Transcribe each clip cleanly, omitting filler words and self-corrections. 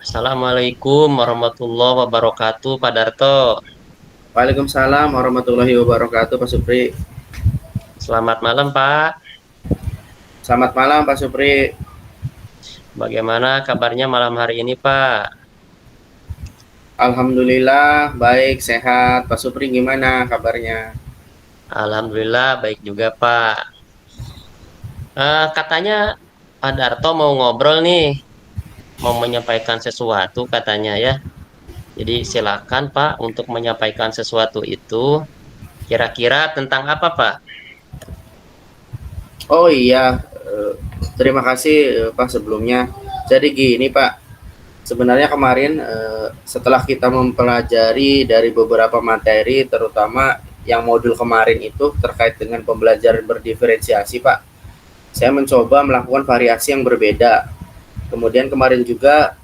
Assalamualaikum warahmatullahi wabarakatuh, Pak Darto. Waalaikumsalam warahmatullahi wabarakatuh, Pak Supri. Selamat malam, Pak. Selamat malam, Pak Supri. Bagaimana kabarnya malam hari ini, Pak? Alhamdulillah, baik, sehat. Pak Supri gimana kabarnya? Alhamdulillah baik juga, Pak. Katanya Pak Darto mau ngobrol nih, mau menyampaikan sesuatu katanya ya. Jadi silakan, Pak, untuk menyampaikan sesuatu itu. Kira-kira tentang apa, Pak? Oh iya, terima kasih Pak sebelumnya. Jadi gini Pak, sebenarnya kemarin setelah kita mempelajari dari beberapa materi, terutama yang modul kemarin itu terkait dengan pembelajaran berdiferensiasi Pak, saya mencoba melakukan variasi yang berbeda. Kemudian kemarin juga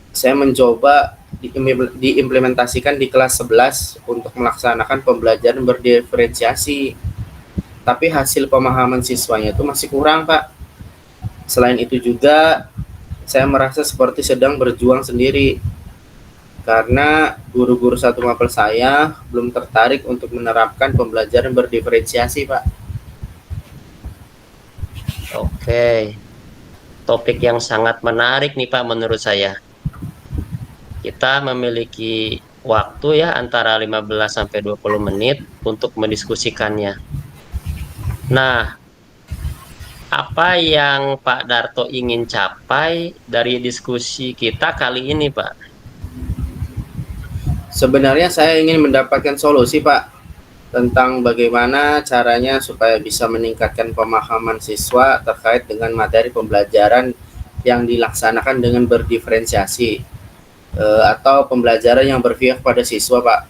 saya mencoba diimplementasikan di kelas 11 untuk melaksanakan pembelajaran berdiferensiasi. Tapi hasil pemahaman siswanya itu masih kurang, Pak. Selain itu juga saya merasa seperti sedang berjuang sendiri karena guru-guru satu mapel saya belum tertarik untuk menerapkan pembelajaran berdiferensiasi, Pak. Oke, topik yang sangat menarik nih, Pak, menurut saya. Kita memiliki waktu ya antara 15 sampai 20 menit untuk mendiskusikannya. Nah, apa yang Pak Darto ingin capai dari diskusi kita kali ini, Pak? Sebenarnya saya ingin mendapatkan solusi, Pak, tentang bagaimana caranya supaya bisa meningkatkan pemahaman siswa terkait dengan materi pembelajaran yang dilaksanakan dengan berdiferensiasi atau pembelajaran yang berpihak pada siswa, Pak.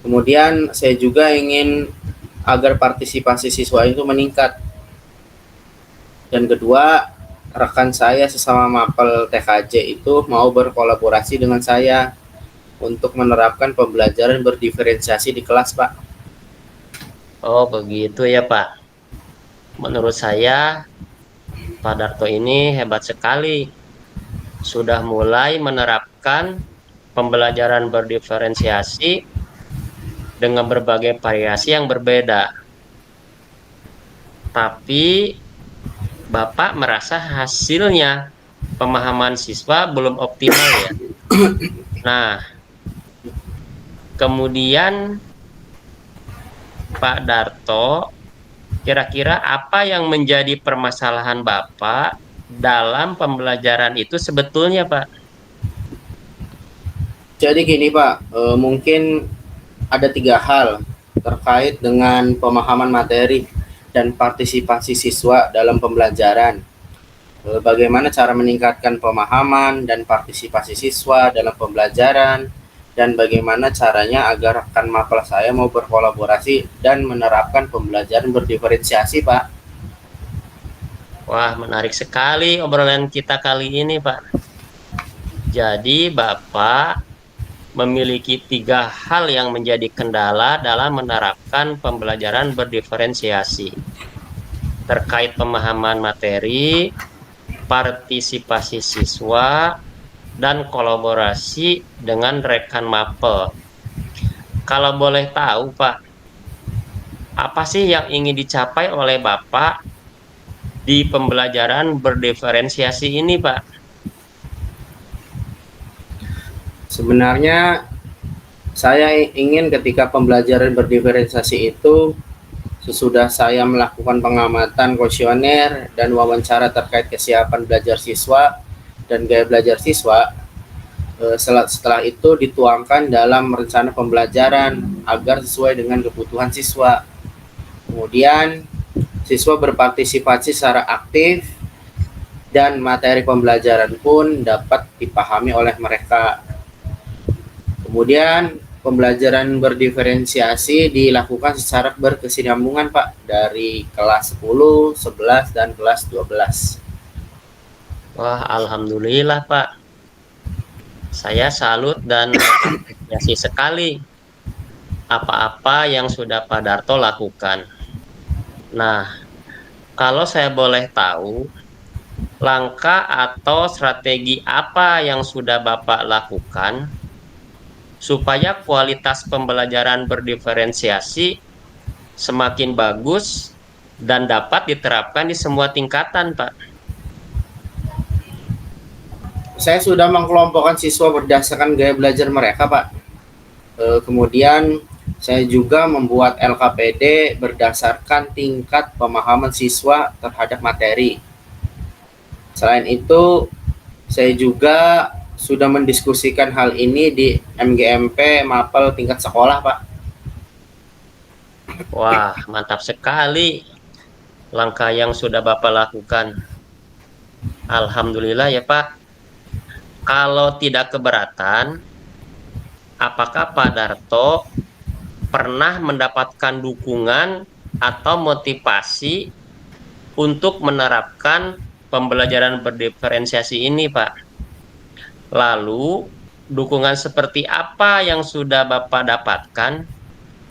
Kemudian saya juga ingin agar partisipasi siswa itu meningkat. Dan kedua, rekan saya sesama mapel TKJ itu mau berkolaborasi dengan saya untuk menerapkan pembelajaran berdiferensiasi di kelas, Pak. Oh, begitu ya, Pak. Menurut saya, Pak Darto ini hebat sekali. Sudah mulai menerapkan pembelajaran berdiferensiasi dengan berbagai variasi yang berbeda. Tapi Bapak merasa hasilnya pemahaman siswa belum optimal ya. Nah, kemudian Pak Darto, kira-kira apa yang menjadi permasalahan Bapak dalam pembelajaran itu sebetulnya, Pak? Jadi gini, Pak, mungkin ada tiga hal terkait dengan pemahaman materi dan partisipasi siswa dalam pembelajaran. Bagaimana cara meningkatkan pemahaman dan partisipasi siswa dalam pembelajaran, dan bagaimana caranya agar rekan mapel saya mau berkolaborasi dan menerapkan pembelajaran berdiferensiasi, Pak. Wah, menarik sekali obrolan kita kali ini, Pak. Jadi, Bapak memiliki tiga hal yang menjadi kendala dalam menerapkan pembelajaran berdiferensiasi terkait pemahaman materi, partisipasi siswa, dan kolaborasi dengan rekan mapel. Kalau boleh tahu, Pak, apa sih yang ingin dicapai oleh Bapak di pembelajaran berdiferensiasi ini, Pak? Sebenarnya saya ingin ketika pembelajaran berdiferensiasi itu sesudah saya melakukan pengamatan kuesioner dan wawancara terkait kesiapan belajar siswa dan gaya belajar siswa, setelah itu dituangkan dalam rencana pembelajaran agar sesuai dengan kebutuhan siswa. Kemudian siswa berpartisipasi secara aktif dan materi pembelajaran pun dapat dipahami oleh mereka. Kemudian pembelajaran berdiferensiasi dilakukan secara berkesinambungan, Pak, dari kelas 10, 11, dan kelas 12. Wah, alhamdulillah, Pak. Saya salut dan mengapresiasi sekali apa-apa yang sudah Pak Darto lakukan. Nah, kalau saya boleh tahu, langkah atau strategi apa yang sudah Bapak lakukan supaya kualitas pembelajaran berdiferensiasi semakin bagus dan dapat diterapkan di semua tingkatan, Pak? Saya sudah mengkelompokkan siswa berdasarkan gaya belajar mereka, Pak. Kemudian saya juga membuat LKPD berdasarkan tingkat pemahaman siswa terhadap materi. Selain itu, saya juga sudah mendiskusikan hal ini di MGMP Mapel tingkat sekolah, Pak. Wah, mantap sekali langkah yang sudah Bapak lakukan. Alhamdulillah ya, Pak. Kalau tidak keberatan, apakah Pak Darto pernah mendapatkan dukungan atau motivasi untuk menerapkan pembelajaran berdiferensiasi ini, Pak? Lalu, dukungan seperti apa yang sudah Bapak dapatkan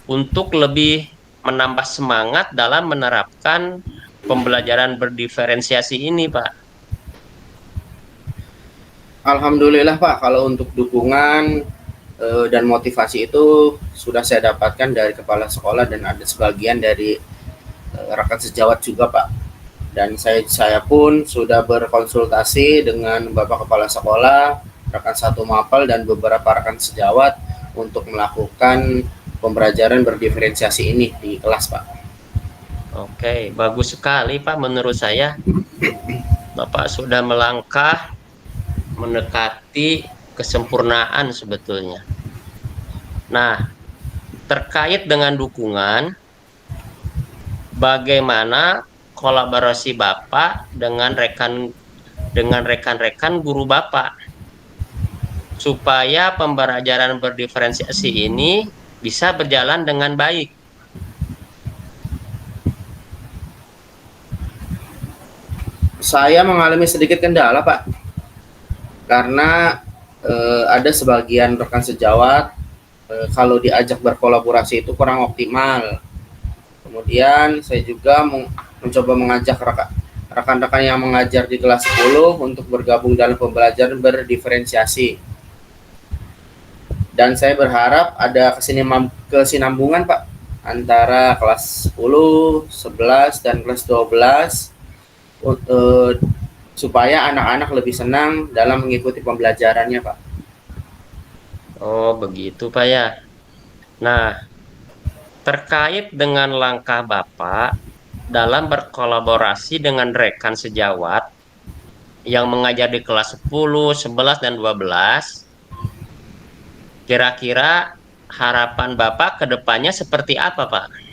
untuk lebih menambah semangat dalam menerapkan pembelajaran berdiferensiasi ini, Pak? Alhamdulillah, Pak, kalau untuk dukungan dan motivasi itu sudah saya dapatkan dari kepala sekolah dan ada sebagian dari rekan sejawat juga, Pak. Dan saya pun sudah berkonsultasi dengan Bapak Kepala Sekolah, rekan satu mapel dan beberapa rekan sejawat untuk melakukan pembelajaran berdiferensiasi ini di kelas, Pak. Oke, bagus sekali, Pak. Menurut saya, Bapak sudah melangkah mendekati kesempurnaan sebetulnya. Nah, terkait dengan dukungan, bagaimana kolaborasi Bapak dengan rekan-rekan guru Bapak supaya pembelajaran berdiferensiasi ini bisa berjalan dengan baik? Saya mengalami sedikit kendala, Pak, karena ada sebagian rekan sejawat kalau diajak berkolaborasi itu kurang optimal. Kemudian saya juga mencoba mengajak rekan-rekan yang mengajar di kelas 10 untuk bergabung dalam pembelajaran berdiferensiasi. Dan saya berharap ada kesinambungan, Pak, antara kelas 10, 11, dan kelas 12 supaya anak-anak lebih senang dalam mengikuti pembelajarannya, Pak. Oh, begitu, Pak ya. Nah, terkait dengan langkah Bapak dalam berkolaborasi dengan rekan sejawat yang mengajar di kelas 10, 11, dan 12, kira-kira harapan Bapak ke depannya seperti apa, Pak?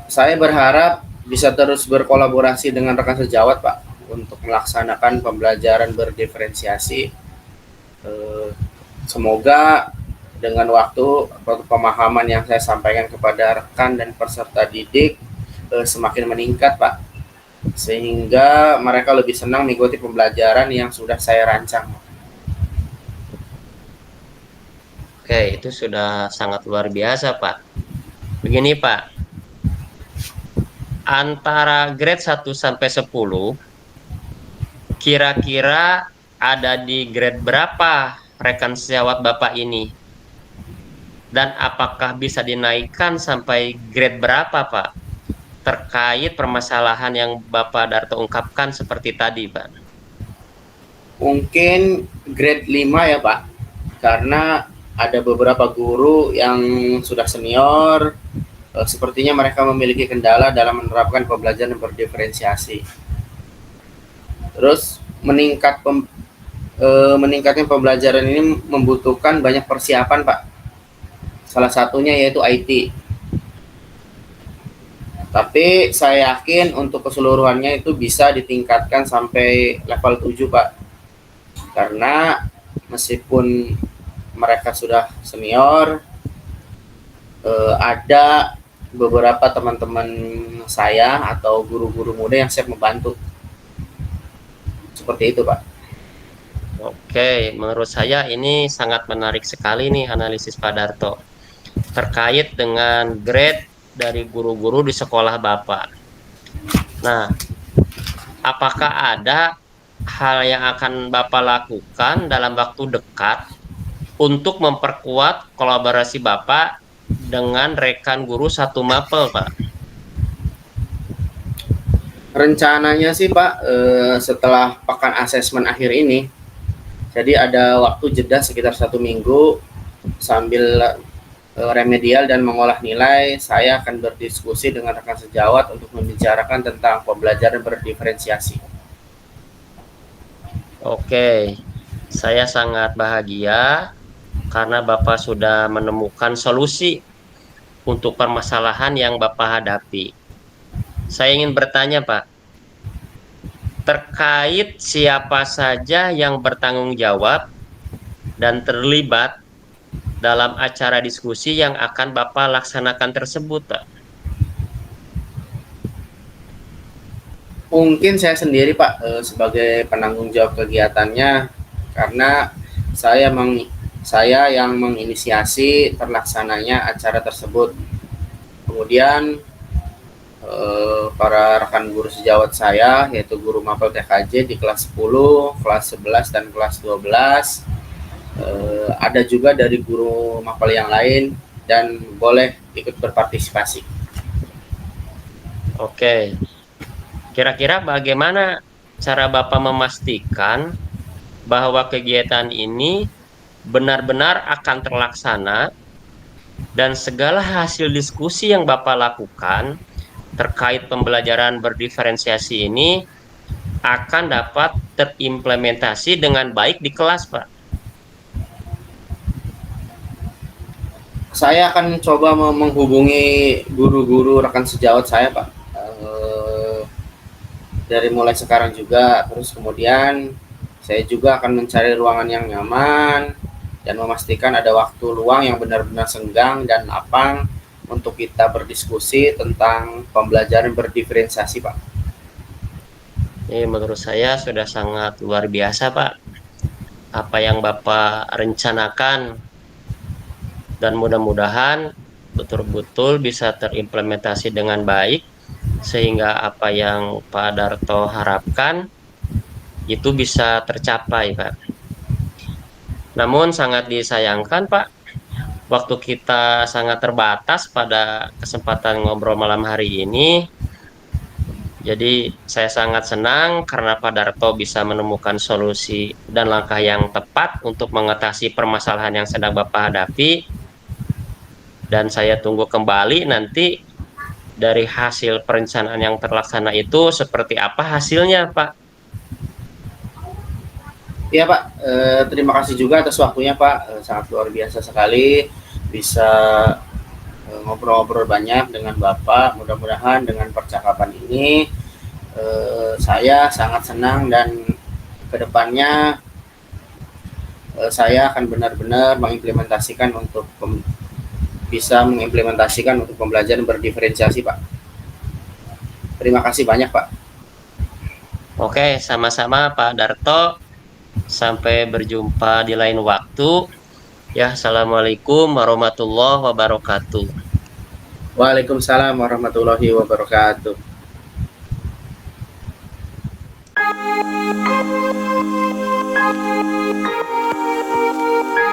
Saya berharap bisa terus berkolaborasi dengan rekan sejawat, Pak, untuk melaksanakan pembelajaran berdiferensiasi. Semoga dengan waktu pemahaman yang saya sampaikan kepada rekan dan peserta didik semakin meningkat, Pak, sehingga mereka lebih senang mengikuti pembelajaran yang sudah saya rancang. Oke, itu sudah sangat luar biasa, Pak. Begini, Pak. Antara grade 1 sampai 10, kira-kira ada di grade berapa rekan sejawat Bapak ini? Dan apakah bisa dinaikkan sampai grade berapa, Pak? Terkait permasalahan yang Bapak Darto ungkapkan seperti tadi, Pak. Mungkin grade 5 ya, Pak, karena ada beberapa guru yang sudah senior, sepertinya mereka memiliki kendala dalam menerapkan pembelajaran berdiferensiasi. Terus meningkatnya pembelajaran ini membutuhkan banyak persiapan, Pak. Salah satunya yaitu IT. Tapi saya yakin untuk keseluruhannya itu bisa ditingkatkan sampai level 7, Pak. Karena meskipun mereka sudah senior, ada beberapa teman-teman saya atau guru-guru muda yang siap membantu. Seperti itu, Pak. Oke, menurut saya ini sangat menarik sekali nih analisis Pak Darto terkait dengan grade dari guru-guru di sekolah Bapak. Nah, apakah ada hal yang akan Bapak lakukan dalam waktu dekat untuk memperkuat kolaborasi Bapak dengan rekan guru satu mapel, Pak? Rencananya sih Pak, setelah pekan asesmen akhir ini, jadi ada waktu jeda sekitar 1 minggu sambil remedial dan mengolah nilai, saya akan berdiskusi dengan rekan sejawat untuk membicarakan tentang pembelajaran berdiferensiasi. Oke, saya sangat bahagia karena Bapak sudah menemukan solusi untuk permasalahan yang Bapak hadapi. Saya ingin bertanya, Pak, terkait siapa saja yang bertanggung jawab dan terlibat dalam acara diskusi yang akan Bapak laksanakan tersebut, Pak. Mungkin saya sendiri Pak, sebagai penanggung jawab kegiatannya, karena saya saya yang menginisiasi terlaksananya acara tersebut. Kemudian para rekan guru sejawat saya, yaitu guru mapel TKJ di kelas 10, kelas 11 dan kelas 12, ada juga dari guru mapel yang lain dan boleh ikut berpartisipasi. Oke, kira-kira bagaimana cara Bapak memastikan bahwa kegiatan ini benar-benar akan terlaksana dan segala hasil diskusi yang Bapak lakukan terkait pembelajaran berdiferensiasi ini akan dapat terimplementasi dengan baik di kelas, Pak? Saya akan coba menghubungi guru-guru rekan sejawat saya Pak, dari mulai sekarang juga. Terus kemudian saya juga akan mencari ruangan yang nyaman dan memastikan ada waktu luang yang benar-benar senggang dan lapang untuk kita berdiskusi tentang pembelajaran berdiferensiasi Pak. Ini menurut saya sudah sangat luar biasa, Pak. Apa yang Bapak rencanakan, dan mudah-mudahan betul-betul bisa terimplementasi dengan baik sehingga apa yang Pak Darto harapkan itu bisa tercapai, Pak. Namun sangat disayangkan, Pak, waktu kita sangat terbatas pada kesempatan ngobrol malam hari ini. Jadi saya sangat senang karena Pak Darto bisa menemukan solusi dan langkah yang tepat untuk mengatasi permasalahan yang sedang Bapak hadapi. Dan saya tunggu kembali nanti dari hasil perencanaan yang terlaksana itu seperti apa hasilnya, Pak. Iya Pak, terima kasih juga atas waktunya Pak, sangat luar biasa sekali bisa ngobrol-ngobrol banyak dengan Bapak. Mudah-mudahan dengan percakapan ini saya sangat senang dan kedepannya saya akan benar-benar mengimplementasikan bisa mengimplementasikan untuk pembelajaran berdiferensiasi Pak. Terima kasih banyak Pak. Oke, sama-sama Pak Darto. Sampai berjumpa di lain waktu. Ya, assalamualaikum warahmatullahi wabarakatuh. Waalaikumsalam warahmatullahi wabarakatuh.